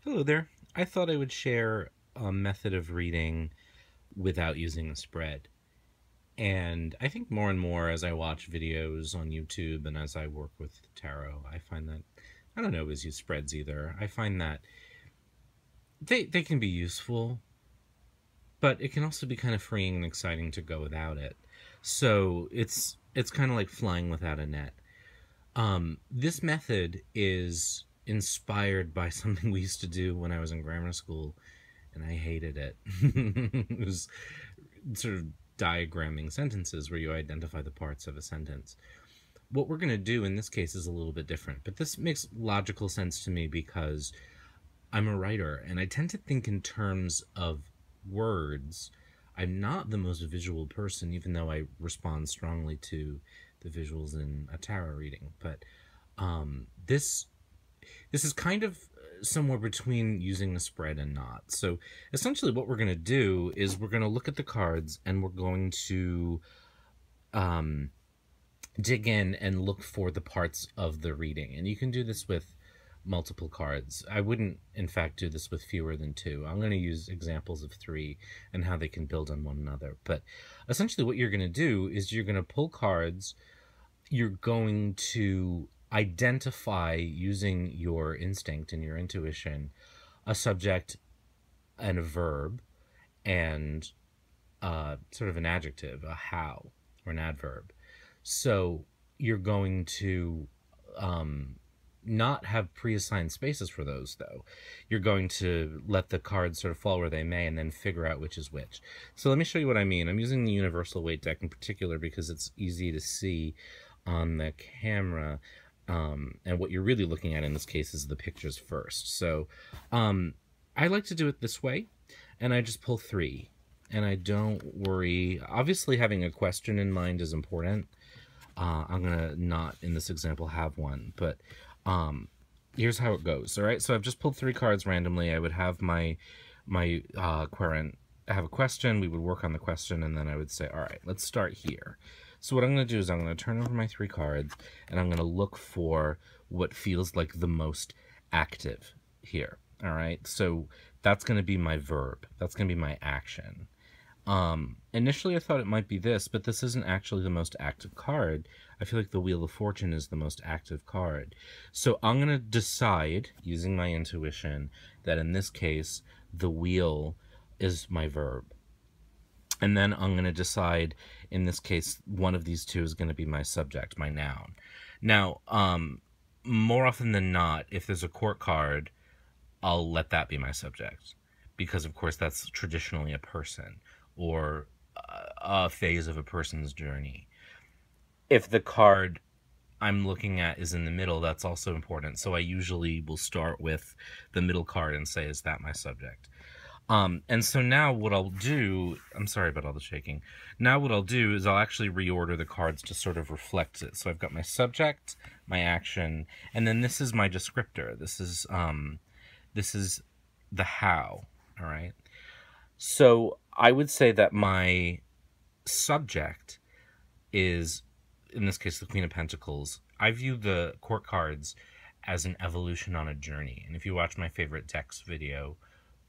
Hello there. I thought I would share a method of reading without using a spread. And I think more and more as I watch videos on YouTube and as I work with tarot, I find that I don't always use spreads either. I find that they can be useful, but it can also be kind of freeing and exciting to go without it. So it's kind of like flying without a net. This method is inspired by something we used to do when I was in grammar school, and I hated it. It was sort of diagramming sentences where you identify the parts of a sentence. What we're going to do in this case is a little bit different, but this makes logical sense to me because I'm a writer and I tend to think in terms of words. I'm not the most visual person, even though I respond strongly to the visuals in a tarot reading. But this is kind of somewhere between using a spread and not. So essentially what we're going to do is we're going to look at the cards and we're going to dig in and look for the parts of the reading. And you can do this with multiple cards. I wouldn't, in fact, do this with fewer than two. I'm going to use examples of three and how they can build on one another. But essentially what you're going to do is you're going to pull cards. You're going to identify, using your instinct and your intuition, a subject and a verb and sort of an adjective, a how, or an adverb. So you're going to not have pre-assigned spaces for those, though. You're going to let the cards sort of fall where they may and then figure out which is which. So let me show you what I mean. I'm using the universal weight deck in particular because it's easy to see on the camera. And what you're really looking at in this case is the pictures first. So I like to do it this way, and I just pull three. And I don't worry. Obviously, having a question in mind is important. I'm going to not, in this example, have one. But here's how it goes. All right, so I've just pulled three cards randomly. I would have my querent have a question. We would work on the question, and then I would say, all right, let's start here. So what I'm going to do is I'm going to turn over my three cards, and I'm going to look for what feels like the most active here. All right, so that's going to be my verb. That's going to be my action. Initially I thought it might be this, but this isn't actually the most active card. I feel like the Wheel of Fortune is the most active card. So I'm going to decide, using my intuition, that in this case, the wheel is my verb. And then I'm going to decide, in this case, one of these two is going to be my subject, my noun. Now, more often than not, if there's a court card, I'll let that be my subject. Because, of course, that's traditionally a person or a phase of a person's journey. If the card I'm looking at is in the middle, that's also important. So I usually will start with the middle card and say, is that my subject? And so now what I'll do, I'm sorry about all the shaking. Now what I'll do is I'll actually reorder the cards to sort of reflect it. So I've got my subject, my action, and then this is my descriptor. This is the how, all right? So I would say that my subject is, in this case, the Queen of Pentacles. I view the court cards as an evolution on a journey. And if you watch my favorite decks video,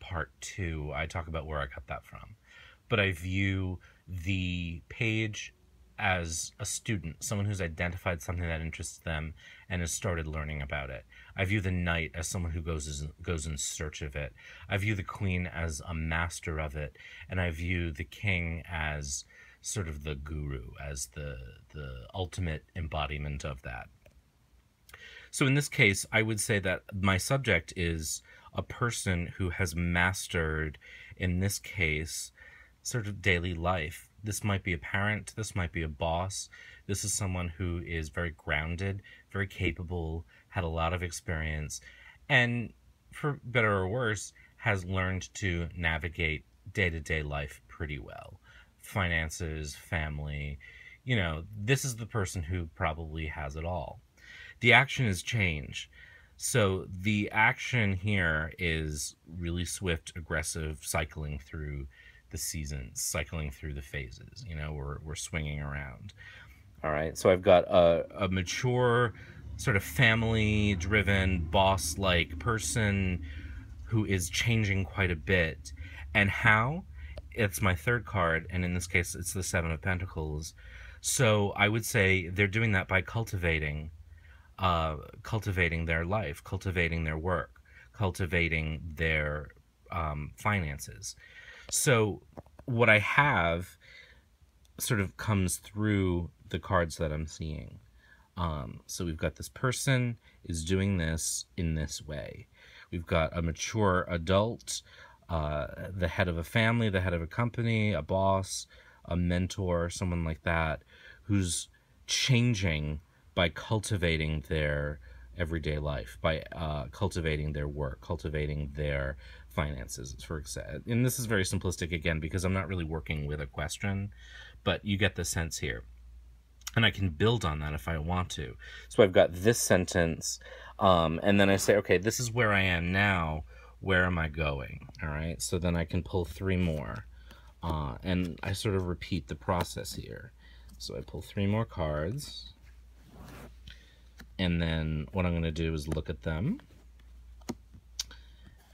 part 2, I talk about where I got that from. But I view the page as a student, someone who's identified something that interests them and has started learning about it. I view the knight as someone who goes in search of it. I view the queen as a master of it, and I view the king as sort of the guru, as the ultimate embodiment of that. So in this case, I would say that my subject is a person who has mastered, in this case, sort of daily life. This might be a parent, this might be a boss, this is someone who is very grounded, very capable, had a lot of experience, and for better or worse, has learned to navigate day-to-day life pretty well. Finances, family, you know, this is the person who probably has it all. The action is change. So the action here is really swift, aggressive, cycling through the seasons, cycling through the phases. You know, we're swinging around. All right, so I've got a mature, sort of family-driven, boss-like person who is changing quite a bit. And how? It's my third card, and in this case, it's the Seven of Pentacles. So I would say they're doing that by cultivating their life, cultivating their work, cultivating their finances. So what I have sort of comes through the cards that I'm seeing. So we've got this person is doing this in this way. We've got a mature adult, the head of a family, the head of a company, a boss, a mentor, someone like that, who's changing by cultivating their everyday life, by cultivating their work, cultivating their finances, for example. And this is very simplistic again because I'm not really working with a question, but you get the sense here. And I can build on that if I want to. So I've got this sentence, and then I say, okay, this is where I am now. Where am I going? All right. So then I can pull 3 more, and I sort of repeat the process here. So I pull 3 more cards, and then what I'm going to do is look at them,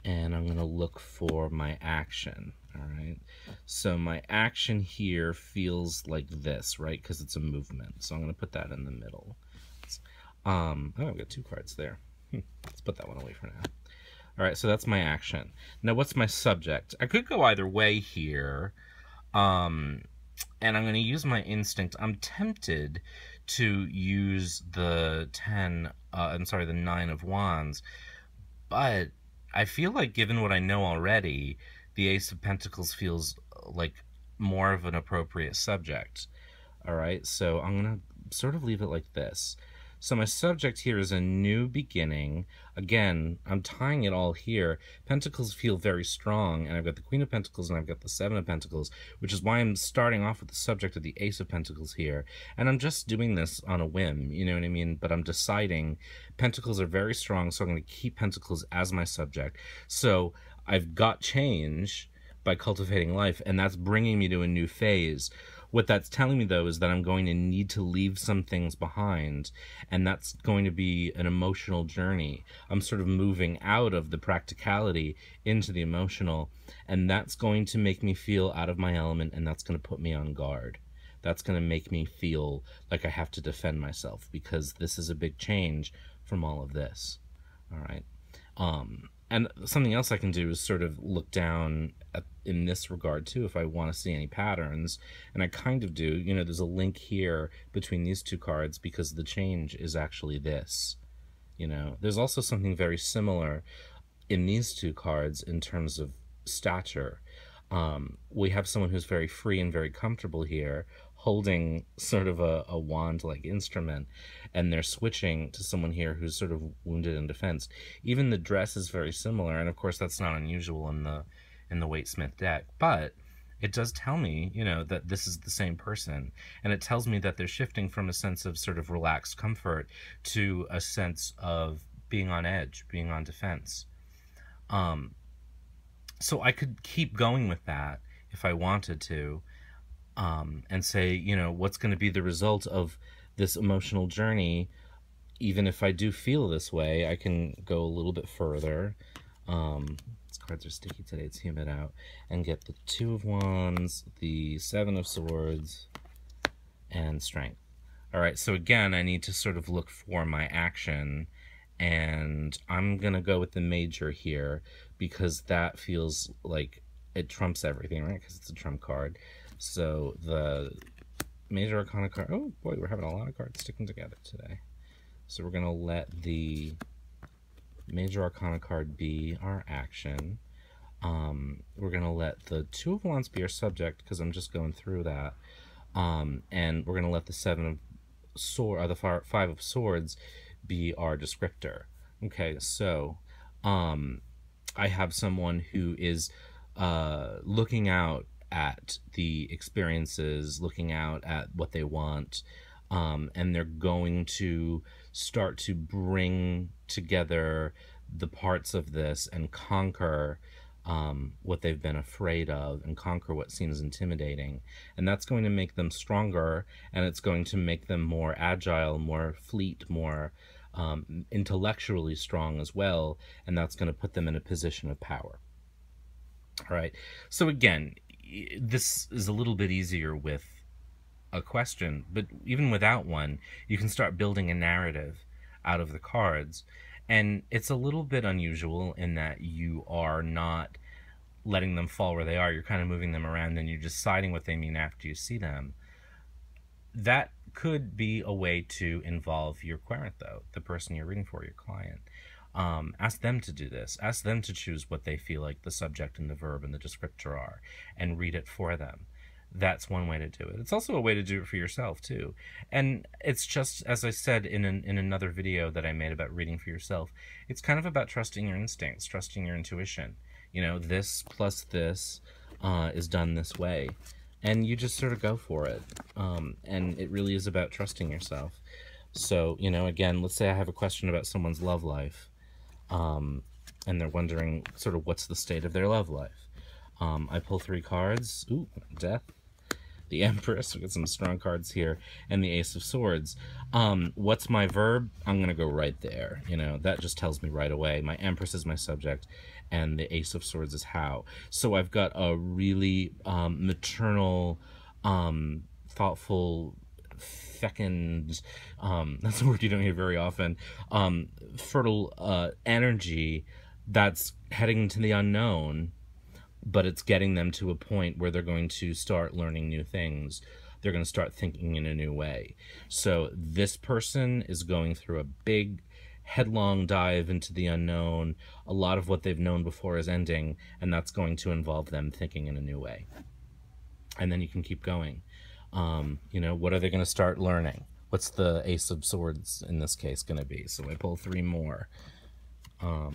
and I'm going to look for my action. All right, so my action here feels like this, right? Because it's a movement. So I'm going to put that in the middle. Oh, I've got 2 cards there. Let's put that one away for now. All right, so that's my action. Now, what's my subject? I could go either way here, and I'm going to use my instinct. I'm tempted to use the 9 of Wands, but I feel like given what I know already, the Ace of Pentacles feels like more of an appropriate subject. All right, so I'm going to sort of leave it like this. So my subject here is a new beginning. Again, I'm tying it all here. Pentacles feel very strong, and I've got the Queen of Pentacles and I've got the Seven of Pentacles, which is why I'm starting off with the subject of the Ace of Pentacles here. And I'm just doing this on a whim, you know what I mean? But I'm deciding Pentacles are very strong, so I'm going to keep Pentacles as my subject. So I've got change by cultivating life, and that's bringing me to a new phase. What that's telling me, though, is that I'm going to need to leave some things behind, and that's going to be an emotional journey. I'm sort of moving out of the practicality into the emotional, and that's going to make me feel out of my element, and that's going to put me on guard. That's going to make me feel like I have to defend myself, because this is a big change from all of this. All right. And something else I can do is sort of look down in this regard too, if I want to see any patterns. And I kind of do. You know, there's a link here between these 2 cards because the change is actually this. You know, there's also something very similar in these 2 cards in terms of stature. We have someone who's very free and very comfortable here, holding sort of a wand-like instrument, and they're switching to someone here who's sort of wounded and defensed. Even the dress is very similar, and of course that's not unusual in the Waite-Smith deck, but it does tell me, you know, that this is the same person, and it tells me that they're shifting from a sense of sort of relaxed comfort to a sense of being on edge, being on defense. So I could keep going with that if I wanted to, and say, you know, what's going to be the result of this emotional journey. Even if I do feel this way, I can go a little bit further. These cards are sticky today, it's humid out. And get the 2 of Wands, the 7 of Swords, and Strength. All right, so again, I need to sort of look for my action, and I'm going to go with the Major here because that feels like it trumps everything, right? Because it's a trump card. So the Major Arcana card, oh boy, we're having a lot of cards sticking together today. So we're going to let the Major Arcana card be our action. We're going to let the 2 of Wands be our subject because I'm just going through that. And we're going to let the 7 of Swords, or the 5 of Swords be our descriptor. Okay, so I have someone who is looking out at the experiences, looking out at what they want, and they're going to start to bring together the parts of this and conquer what they've been afraid of and conquer what seems intimidating. And that's going to make them stronger, and it's going to make them more agile, more fleet, more intellectually strong as well, and that's going to put them in a position of power. All right. So again, this is a little bit easier with a question, but even without one, you can start building a narrative out of the cards. And it's a little bit unusual in that you are not letting them fall where they are. You're kind of moving them around and you're deciding what they mean after you see them. That could be a way to involve your querent, though, the person you're reading for, your client. Ask them to do this. Ask them to choose what they feel like the subject and the verb and the descriptor are, and read it for them. That's one way to do it. It's also a way to do it for yourself, too. And it's just, as I said in another video that I made about reading for yourself, it's kind of about trusting your instincts, trusting your intuition. You know, this plus this is done this way. And you just sort of go for it. And it really is about trusting yourself. So, you know, again, let's say I have a question about someone's love life. And they're wondering sort of what's the state of their love life. I pull 3 cards. Ooh, death. The Empress. We got some strong cards here. And the Ace of Swords. What's my verb? I'm going to go right there. You know, that just tells me right away. My Empress is my subject. And the Ace of Swords is how. So I've got a really maternal, thoughtful, fecund, that's a word you don't hear very often, fertile energy that's heading to the unknown, but it's getting them to a point where they're going to start learning new things. They're going to start thinking in a new way. So this person is going through a big headlong dive into the unknown. A lot of what they've known before is ending, and that's going to involve them thinking in a new way. And then you can keep going. You know, what are they going to start learning? What's the Ace of Swords in this case going to be? So I pull 3 more. I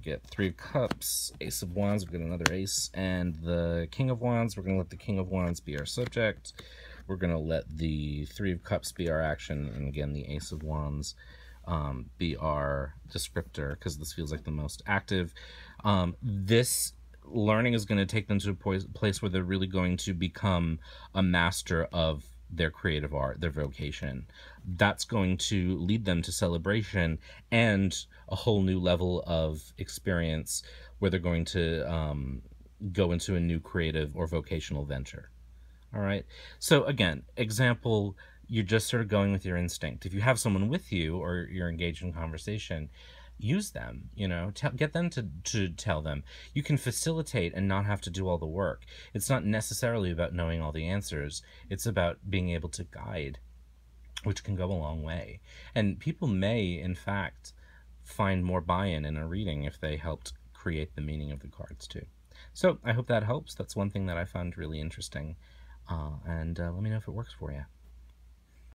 get 3 of Cups, Ace of Wands, we get another Ace, and the King of Wands. We're going to let the King of Wands be our subject. We're going to let the 3 of Cups be our action, and again, the Ace of Wands be our descriptor, because this feels like the most active. This learning is going to take them to a place where they're really going to become a master of their creative art, their vocation. That's going to lead them to celebration and a whole new level of experience where they're going to go into a new creative or vocational venture. All right. So again, example, you're just sort of going with your instinct. If you have someone with you or you're engaged in conversation, use them, you know, get them to tell them. You can facilitate and not have to do all the work. It's not necessarily about knowing all the answers. It's about being able to guide, which can go a long way. And people may, in fact, find more buy-in in a reading if they helped create the meaning of the cards too. So I hope that helps. That's one thing that I found really interesting. And let me know if it works for you.